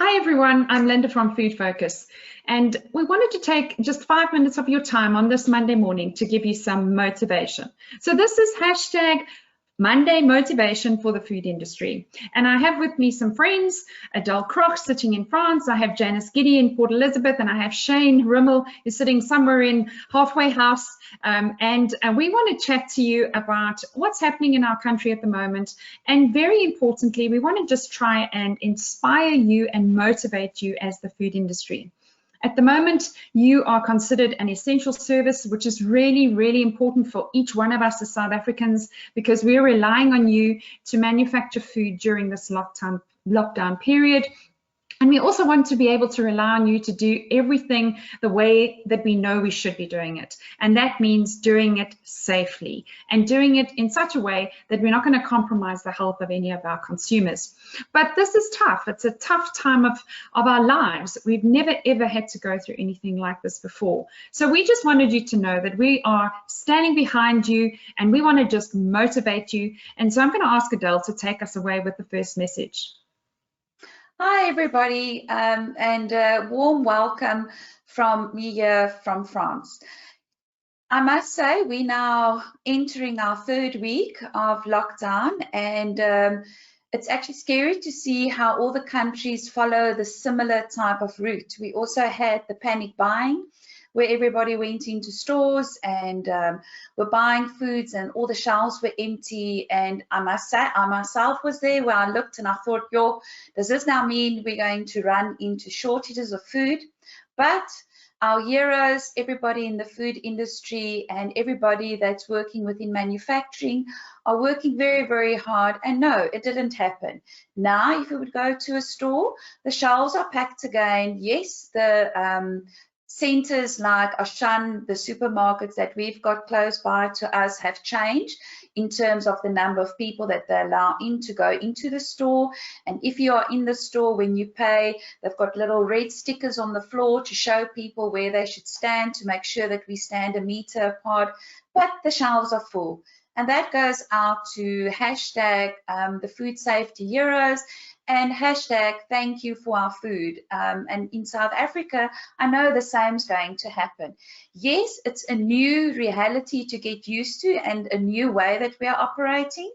Hi everyone, I'm Linda from Food Focus, and we wanted to take just 5 minutes of your time on this Monday morning to give you some motivation. So this is hashtag Monday Motivation for the Food Industry. And I have with me some friends, Adele Croch sitting in France, I have Janice Giddy in Port Elizabeth, and I have Shane Rimmel who's sitting somewhere in halfway house. And we want to chat to you about what's happening in our country at the moment. And very importantly, we want to just try and inspire you and motivate you as the food industry. At the moment, you are considered an essential service, which is really, really important for each one of us as South Africans, because we're relying on you to manufacture food during this lockdown period. And we also want to be able to rely on you to do everything the way that we know we should be doing it. And that means doing it safely and doing it in such a way that we're not going to compromise the health of any of our consumers. But this is tough. It's a tough time of our lives. We've never, ever had to go through anything like this before. So we just wanted you to know that we are standing behind you and we want to just motivate you. And so I'm going to ask Adele to take us away with the first message. Hi everybody, and a warm welcome from me here from France. I must say we're now entering our third week of lockdown, and it's actually scary to see how all the countries follow the similar type of route. We also had the panic buying, where everybody went into stores and were buying foods and all the shelves were empty. And I must say, I myself was there where I looked and I thought, yo, does this now mean we're going to run into shortages of food? But our heroes, everybody in the food industry and everybody that's working within manufacturing are working very, very hard. And no, it didn't happen. Now, if you would go to a store, the shelves are packed again. Yes, the centers like Auchan, the supermarkets that we've got close by to us have changed in terms of the number of people that they allow in to go into the store. And if you are in the store, when you pay, they've got little red stickers on the floor to show people where they should stand to make sure that we stand a meter apart, but the shelves are full. And that goes out to hashtag the food safety heroes and hashtag thank you for our food. And in South Africa, I know the same is going to happen. Yes, it's a new reality to get used to and a new way that we are operating.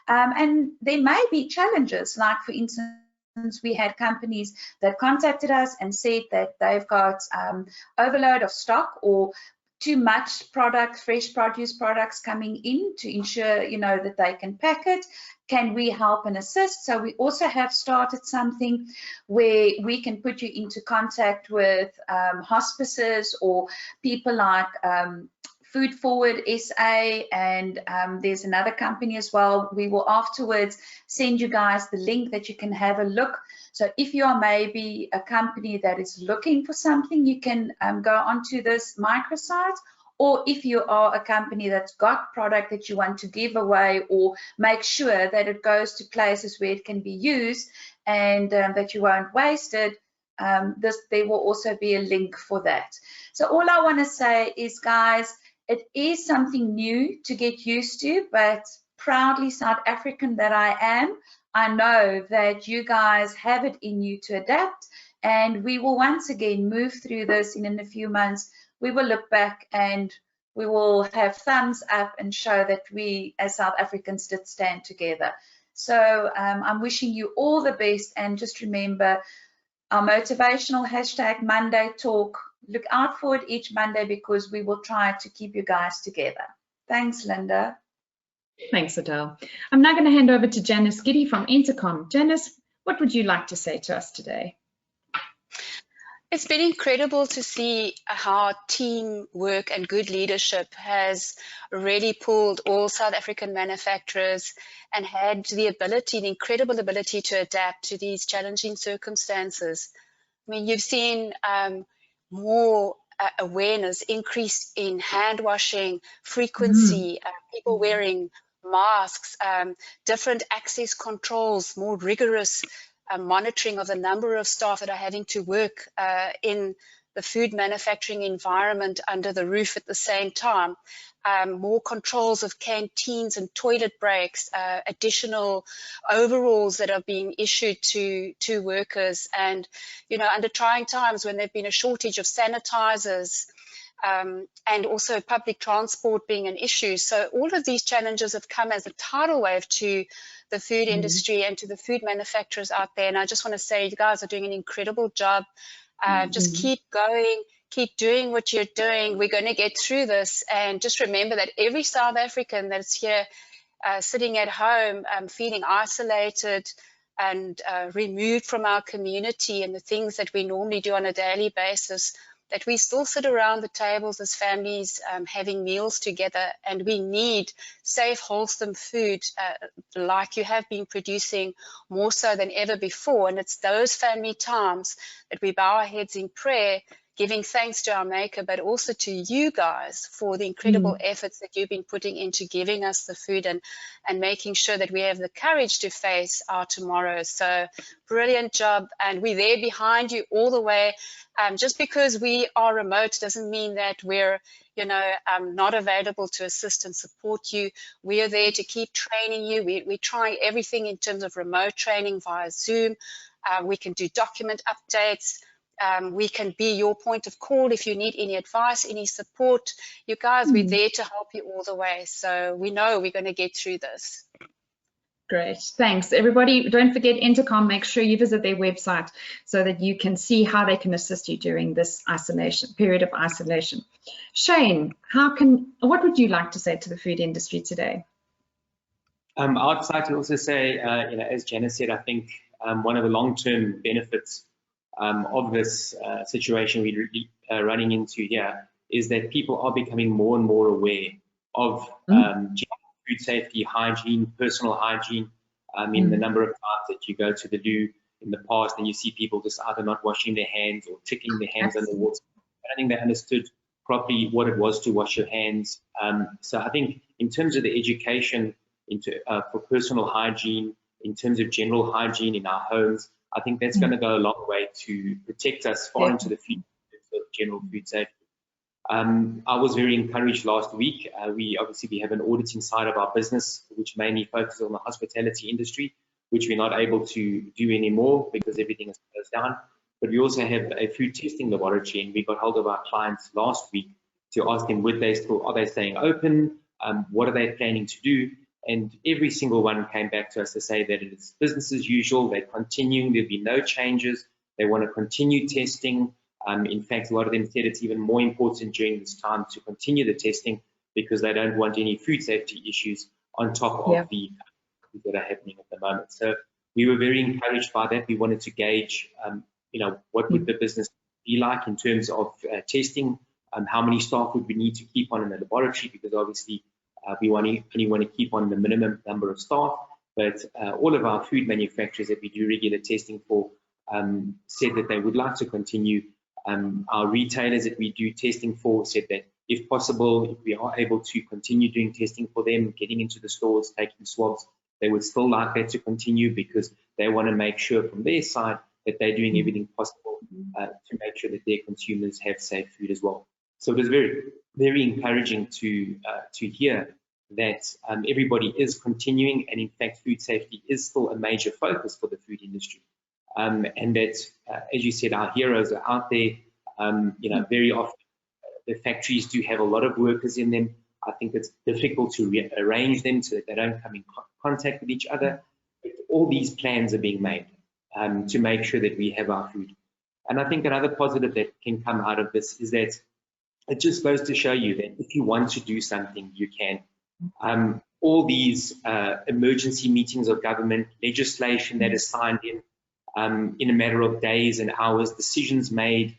And there may be challenges, like for instance, we had companies that contacted us and said that they've got overload of stock or too much product, fresh produce products coming in to ensure, that they can pack it. Can we help and assist? So we also have started something where we can put you into contact with hospices or people like Food Forward SA, and there's another company as well. We will afterwards send you guys the link that you can have a look. So if you are maybe a company that is looking for something, you can go onto this microsite. Or if you are a company that's got product that you want to give away or make sure that it goes to places where it can be used and that you won't waste it, there will also be a link for that. So all I want to say is, guys, it is something new to get used to, but proudly South African that I am, I know that you guys have it in you to adapt, and we will once again move through this, and in a few months we will look back and we will have thumbs up and show that we as South Africans did stand together. So I'm wishing you all the best, and just remember our motivational hashtag Monday Talk. Look out for it each Monday because we will try to keep you guys together. Thanks, Linda. Thanks, Adele. I'm now going to hand over to Janice Giddy from Entecom. Janice, what would you like to say to us today? It's been incredible to see how teamwork and good leadership has really pulled all South African manufacturers and had the incredible ability to adapt to these challenging circumstances. I mean, you've seen more awareness, increase in hand washing frequency, people wearing masks, different access controls, more rigorous monitoring of the number of staff that are having to work in the food manufacturing environment under the roof at the same time. More controls of canteens and toilet breaks, additional overalls that are being issued to workers, and, you know, under trying times when there's been a shortage of sanitizers, and also public transport being an issue. So all of these challenges have come as a tidal wave to the food industry and to the food manufacturers out there. And I just want to say, you guys are doing an incredible job. Just keep going, keep doing what you're doing. We're going to get through this. And just remember that every South African that's here sitting at home, feeling isolated and removed from our community and the things that we normally do on a daily basis, that we still sit around the tables as families having meals together, and we need safe, wholesome food like you have been producing more so than ever before. And it's those family times that we bow our heads in prayer, giving thanks to our Maker, but also to you guys for the incredible efforts that you've been putting into giving us the food and making sure that we have the courage to face our tomorrow. So brilliant job. And we're there behind you all the way. Just because we are remote doesn't mean that we're, you know, not available to assist and support you. We are there to keep training you. We're trying everything in terms of remote training via Zoom. We can do document updates. We can be your point of call if you need any advice, any support. You guys, we're there to help you all the way. So we know we're going to get through this. Great, thanks. Everybody, don't forget Entecom. Make sure you visit their website so that you can see how they can assist you during this period of isolation. Shane, what would you like to say to the food industry today? I'd like to also say, you know, as Janice said, I think one of the long-term benefits of this situation we're running into here is that people are becoming more and more aware of food safety, hygiene, personal hygiene. I mean, the number of times that you go to the loo in the past and you see people just either not washing their hands or tickling their hands under water. I don't think they understood properly what it was to wash your hands. So I think in terms of the education for personal hygiene, in terms of general hygiene in our homes, I think that's going to go a long way to protect us far into the future of general food safety. I was very encouraged last week. We have an auditing side of our business, which mainly focuses on the hospitality industry, which we're not able to do anymore because everything is closed down. But we also have a food testing laboratory, and we got hold of our clients last week to ask them, are they staying open? What are they planning to do? And every single one came back to us to say that it is business as usual. They're continuing. There'll be no changes. They want to continue testing. In fact, a lot of them said it's even more important during this time to continue the testing because they don't want any food safety issues on top of the that are happening at the moment. So we were very encouraged by that. We wanted to gauge, you know, what would the business be like in terms of testing, how many staff would we need to keep on in the laboratory, because obviously we only want to keep on the minimum number of staff. But all of our food manufacturers that we do regular testing for said that they would like to continue. Our retailers that we do testing for said that if possible, if we are able to continue doing testing for them, getting into the stores, taking swabs, they would still like that to continue because they want to make sure from their side that they're doing everything possible to make sure that their consumers have safe food as well. So it was very, very encouraging to hear that everybody is continuing, and in fact, food safety is still a major focus for the food industry. And that, as you said, our heroes are out there. You know, very often the factories do have a lot of workers in them. I think it's difficult to arrange them so that they don't come in contact with each other. But all these plans are being made to make sure that we have our food. And I think another positive that can come out of this is that it just goes to show you that if you want to do something, you can. All these emergency meetings of government, legislation that is signed in a matter of days and hours, decisions made,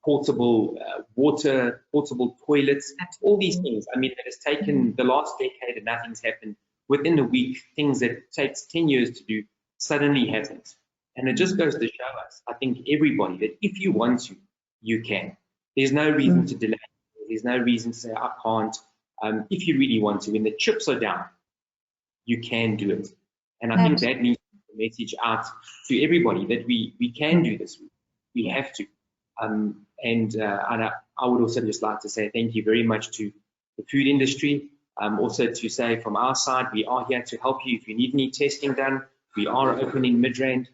portable water, portable toilets, all these things. I mean, it has taken the last decade and nothing's happened. Within a week, things that takes 10 years to do suddenly happens. And it just goes to show us, I think, everybody, that if you want to, you can. There's no reason to delay. There's no reason to say, I can't. If you really want to, when the chips are down, you can do it. And I think that needs to be a message out to everybody that we can do this. We have to. And And I would also just like to say thank you very much to the food industry. Also to say from our side, we are here to help you if you need any testing done. We are open in Midrand.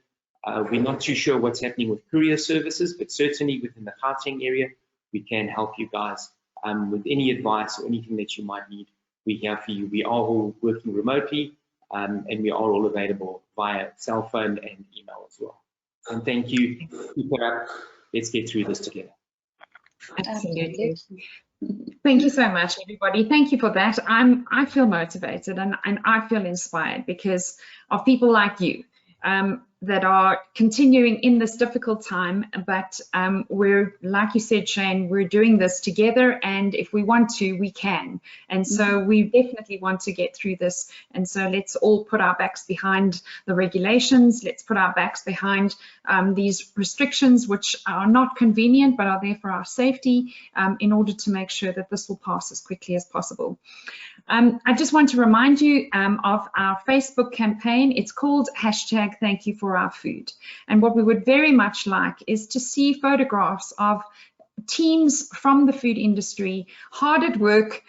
We're not too sure what's happening with courier services, but certainly within the Gauteng area, we can help you guys with any advice or anything that you might need. We're here for you. We are all working remotely, and we are all available via cell phone and email as well. And thank you. Keep it up. Let's get through this together. Absolutely. Thank you so much, everybody. Thank you for that. I feel motivated and I feel inspired because of people like you that are continuing in this difficult time. But we're, like you said, Shane, we're doing this together, and if we want to, we can. And so we definitely want to get through this. And so let's all put our backs behind the regulations. Let's put our backs behind these restrictions, which are not convenient, but are there for our safety in order to make sure that this will pass as quickly as possible. I just want to remind you of our Facebook campaign. It's called #ThankYouForOurFood. And what we would very much like is to see photographs of teams from the food industry hard at work.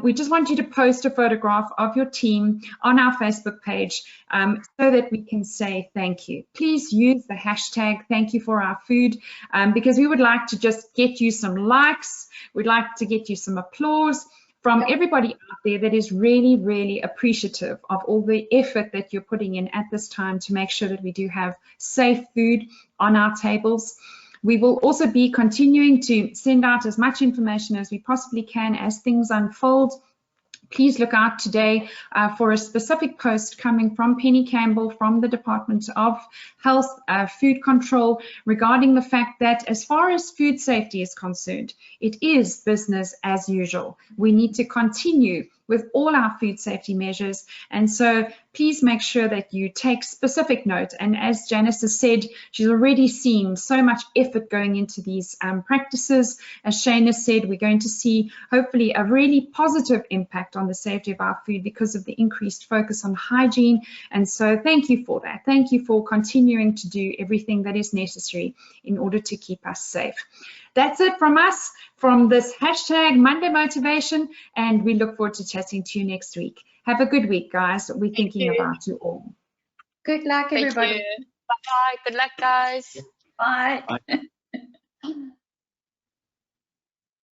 We just want you to post a photograph of your team on our Facebook page so that we can say thank you. Please use the #ThankYouForOurFood because we would like to just get you some likes. We'd like to get you some applause from everybody out there that is really, really appreciative of all the effort that you're putting in at this time to make sure that we do have safe food on our tables. We will also be continuing to send out as much information as we possibly can as things unfold. Please look out today for a specific post coming from Penny Campbell from the Department of Health, Food Control, regarding the fact that as far as food safety is concerned, it is business as usual. We need to continue with all our food safety measures. And so please make sure that you take specific note. And as Janice has said, she's already seen so much effort going into these practices. As Shane has said, we're going to see hopefully a really positive impact on the safety of our food because of the increased focus on hygiene. And so thank you for that. Thank you for continuing to do everything that is necessary in order to keep us safe. That's it from us, from this #Monday Motivation, and we look forward to chatting to you next week. Have a good week, guys. We're thinking about you all. Good luck, everybody. Bye-bye. Good luck, guys. Bye. Bye.